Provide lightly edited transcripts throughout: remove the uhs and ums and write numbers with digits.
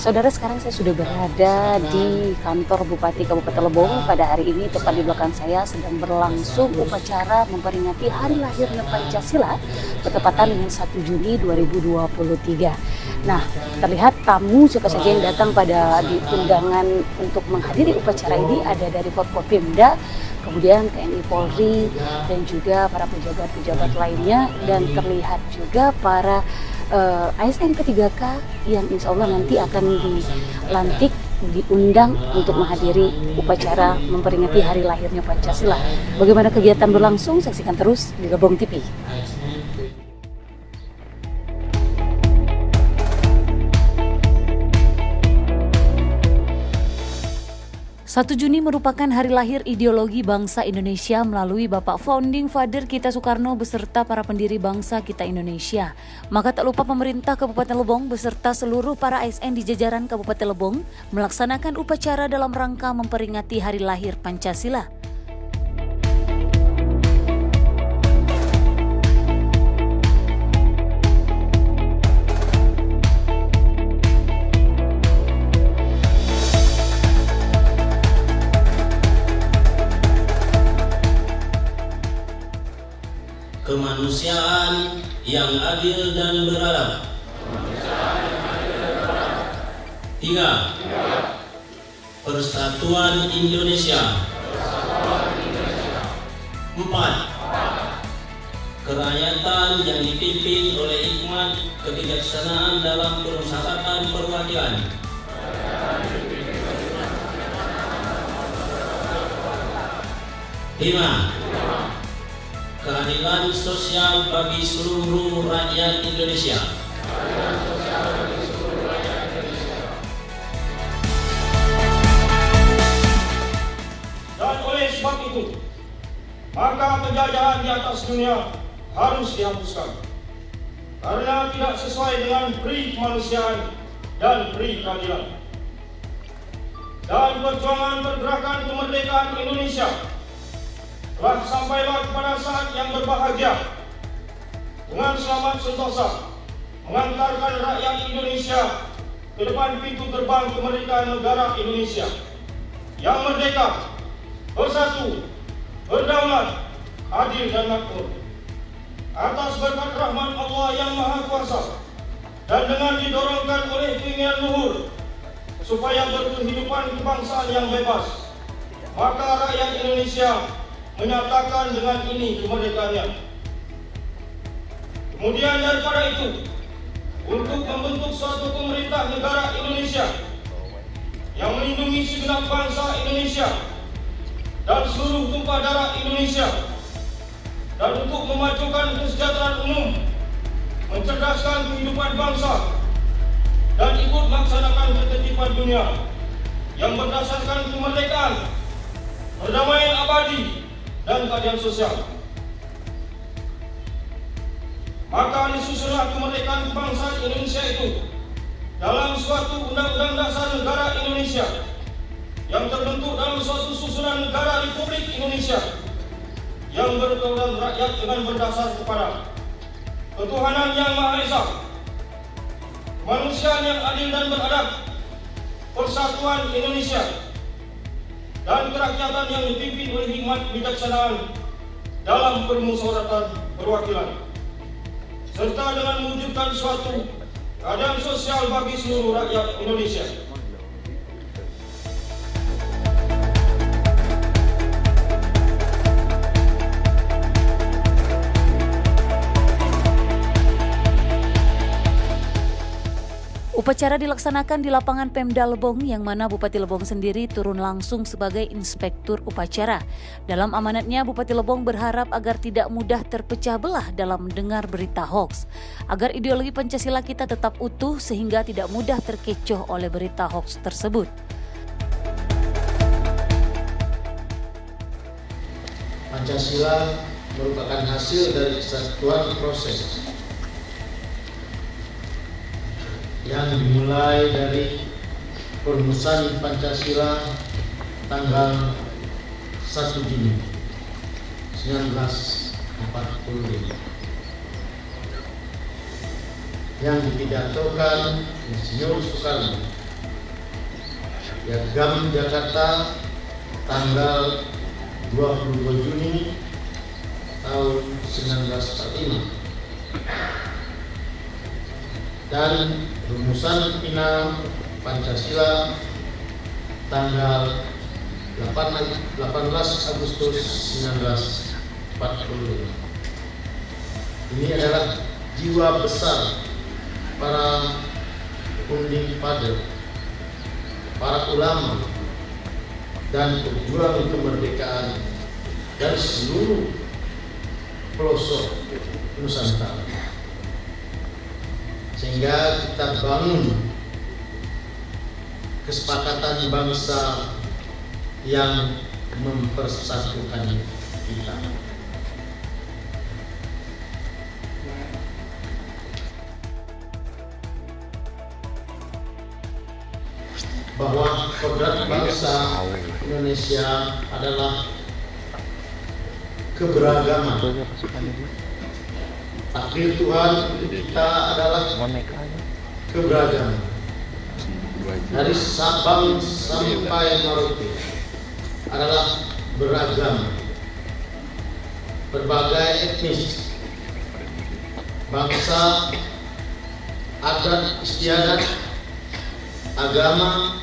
Saudara, sekarang saya sudah berada di kantor Bupati Kabupaten Lebong. Pada hari ini, tepat di belakang saya sedang berlangsung upacara memperingati hari lahirnya Pancasila bertepatan dengan 1 Juni 2023. Nah, terlihat tamu siapa saja yang datang pada di undangan untuk menghadiri upacara ini ada dari Forkopimda, kemudian TNI Polri, dan juga para pejabat-pejabat lainnya, dan terlihat juga para ASN P3K yang insya Allah nanti akan dilantik, diundang untuk menghadiri upacara memperingati hari lahirnya Pancasila. Bagaimana kegiatan berlangsung? Saksikan terus di Lebong TV. 1 Juni merupakan hari lahir ideologi bangsa Indonesia melalui Bapak Founding Father kita Soekarno beserta para pendiri bangsa kita Indonesia. Maka tak lupa pemerintah Kabupaten Lebong beserta seluruh para ASN di jajaran Kabupaten Lebong melaksanakan upacara dalam rangka memperingati hari lahir Pancasila. Kemanusiaan yang adil dan beradab. 3. Persatuan Indonesia. 4. Kerakyatan yang dipimpin oleh hikmat kebijaksanaan dalam perusahaan perwakilan. 5. Keadilan sosial bagi seluruh rakyat Indonesia. Dan oleh sebab itu, maka penjajahan di atas dunia harus dihapuskan, karena tidak sesuai dengan pri kemanusiaan dan pri keadilan. Dan perjuangan pergerakan kemerdekaan Indonesia telah sampailah kepada saat yang berbahagia dengan selamat sentosa mengantarkan rakyat Indonesia ke depan pintu gerbang kemerdekaan negara Indonesia yang merdeka, bersatu, berdaulat, adil dan makmur. Atas berkat rahmat Allah yang Maha Kuasa dan dengan didorongkan oleh keinginan luhur supaya berkehidupan kebangsaan yang bebas, maka rakyat Indonesia menyatakan dengan ini kemerdekaannya. Kemudian daripada itu, untuk membentuk suatu pemerintah negara Indonesia yang melindungi segenap bangsa Indonesia dan seluruh tumpah darah Indonesia, dan untuk memajukan kesejahteraan umum, mencerdaskan kehidupan bangsa, dan ikut melaksanakan ketertiban dunia yang berdasarkan kemerdekaan, perdamaian abadi, dan keadilan sosial. Maka disusunlah kemerdekaan bangsa Indonesia itu dalam suatu undang-undang dasar negara Indonesia yang terbentuk dalam suatu susunan negara Republik Indonesia yang berkedaulatan rakyat dengan berdasar kepada ketuhanan yang Maha Esa, kemanusiaan yang adil dan beradab, persatuan Indonesia, dan kerakyatan yang dipimpin oleh hikmat kebijaksanaan dalam permusyawaratan perwakilan, serta dengan mewujudkan suatu keadilan sosial bagi seluruh rakyat Indonesia. Upacara dilaksanakan di lapangan Pemda Lebong yang mana Bupati Lebong sendiri turun langsung sebagai inspektur upacara. Dalam amanatnya, Bupati Lebong berharap agar tidak mudah terpecah belah dalam mendengar berita hoaks, agar ideologi Pancasila kita tetap utuh sehingga tidak mudah terkecoh oleh berita hoaks tersebut. Pancasila merupakan hasil dari kesatuan proses yang dimulai dari perumusan Pancasila tanggal 1 Juni 1945 yang dipidatokan Insinyur Soekarno Piagam Jakarta tanggal 22 Juni tahun 1945 dan rumusan final Pancasila tanggal 18 Agustus 1945. Ini adalah jiwa besar para unding pader, para ulama dan pejuang kemerdekaan dari seluruh pelosok Nusantara, sehingga kita bangun kesepakatan bangsa yang mempersatukan kita. Bahwa kodrat bangsa Indonesia adalah keberagaman. Takdir Tuhan untuk kita adalah keberagaman. Dari Sabang sampai Merauke adalah beragam, berbagai etnis, bangsa, adat istiadat, agama,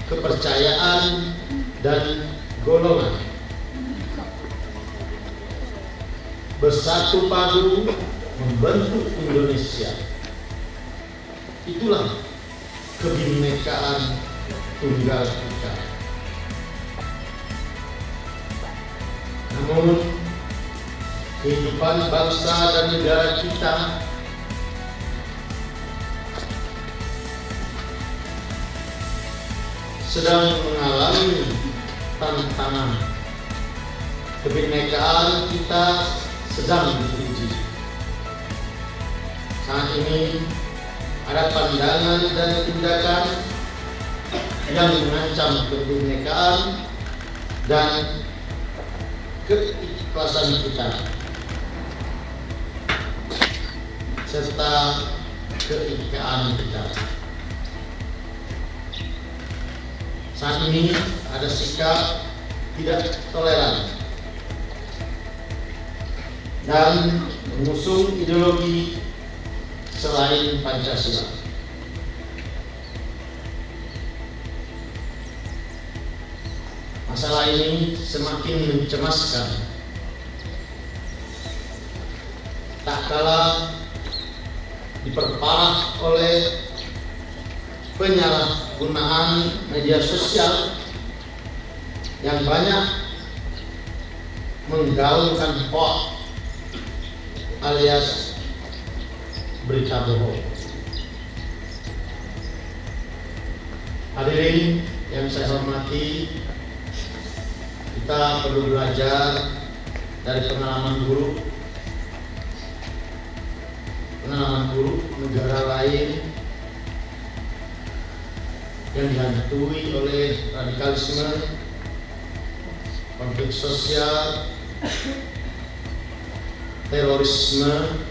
kepercayaan, dan golongan bersatu padu membentuk Indonesia. Itulah kebinekaan tunggal ika. Namun kehidupan bangsa dan negara kita sedang mengalami tantangan. Kebinekaan kita sedang diuji. Saat ini ada pandangan dan tindakan yang mengancam kebinekaan dan keikhlasan kita, serta keikaan kita. Saat ini ada sikap tidak toleran dan mengusung ideologi selain Pancasila. Masalah ini semakin mencemaskan. Tak kalah diperparah oleh penyalahgunaan media sosial yang banyak menggaungkan hoax alias berita bohong. Hadirin yang saya hormati, kita perlu belajar dari pengalaman buruk negara lain yang dihantui oleh radikalisme, konflik sosial, terorisme,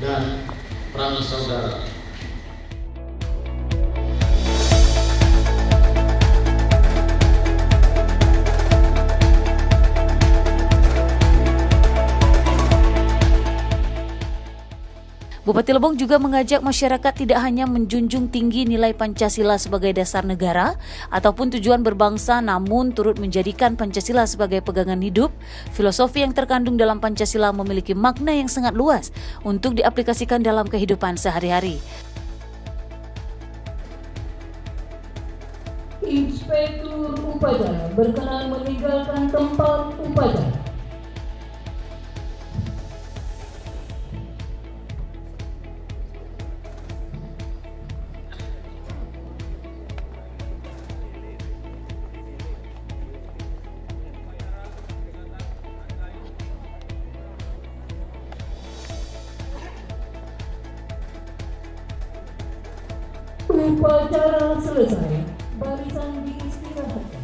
dan perang saudara. Bupati Lebong juga mengajak masyarakat tidak hanya menjunjung tinggi nilai Pancasila sebagai dasar negara ataupun tujuan berbangsa, namun turut menjadikan Pancasila sebagai pegangan hidup. Filosofi yang terkandung dalam Pancasila memiliki makna yang sangat luas untuk diaplikasikan dalam kehidupan sehari-hari. Inspektur Upacara berkenan meninggalkan tempat upacara. Upacara selesai, barisan diistirahatkan.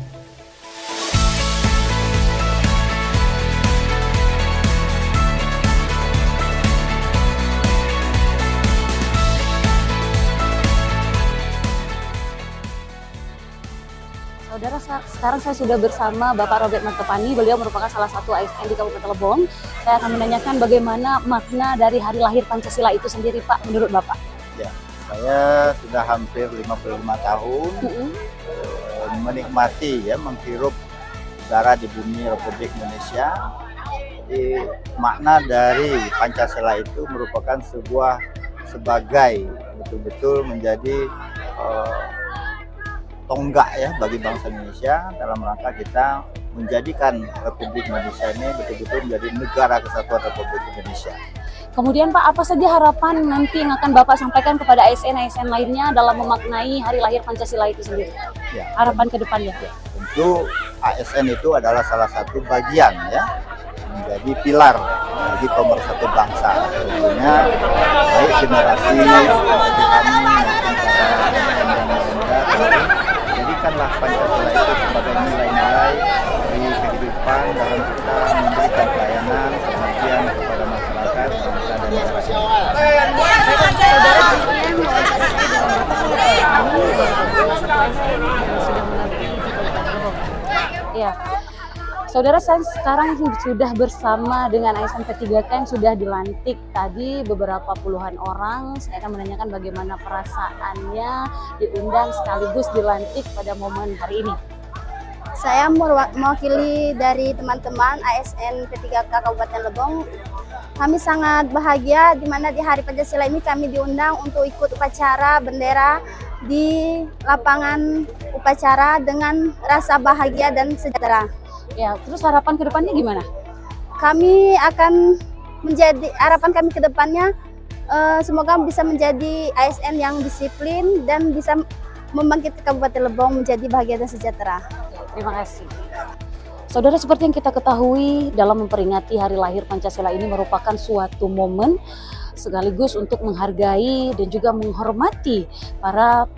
Saudara, sekarang saya sudah bersama Bapak Robert Mantepani. Beliau merupakan salah satu ASN di Kabupaten Lebong. Saya akan menanyakan bagaimana makna dari hari lahir Pancasila itu sendiri, Pak, menurut Bapak. Ya, saya sudah hampir 55 tahun menikmati, ya, menghirup udara di bumi Republik Indonesia. Jadi, makna dari Pancasila itu merupakan sebagai betul-betul menjadi tonggak, ya, bagi bangsa Indonesia dalam rangka kita menjadikan Republik Indonesia ini betul-betul menjadi negara kesatuan Republik Indonesia. Kemudian Pak, apa saja harapan nanti yang akan Bapak sampaikan kepada ASN-ASN lainnya dalam memaknai hari lahir Pancasila itu sendiri? Ya, harapan ke depannya. Ya, tentu ASN itu adalah salah satu bagian, ya, menjadi pilar bagi pemersatu bangsa. Tentunya baik generasi bagi kami maupun para jadikanlah Pancasila itu sebagai nilai-nilai di kehidupan dalam kita memberikan pelayanan pengabdian kepada masyarakat, bangsa dan negara. Ya, saudara, saya sekarang sudah bersama dengan ASN P3K yang sudah dilantik tadi beberapa puluhan orang. Saya akan menanyakan bagaimana perasaannya diundang sekaligus dilantik pada momen hari ini. Saya mewakili dari teman-teman ASN P3K Kabupaten Lebong. Kami sangat bahagia di mana di Hari Pancasila ini kami diundang untuk ikut upacara bendera di lapangan upacara dengan rasa bahagia dan sejahtera. Ya, terus harapan ke depannya gimana? Harapan kami ke depannya semoga bisa menjadi ASN yang disiplin dan bisa membangkitkan Kabupaten Lebong menjadi bahagia dan sejahtera. Terima kasih. Saudara, seperti yang kita ketahui, dalam memperingati hari lahir Pancasila ini merupakan suatu momen sekaligus untuk menghargai dan juga menghormati para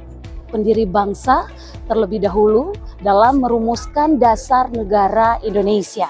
pendiri bangsa terlebih dahulu dalam merumuskan dasar negara Indonesia.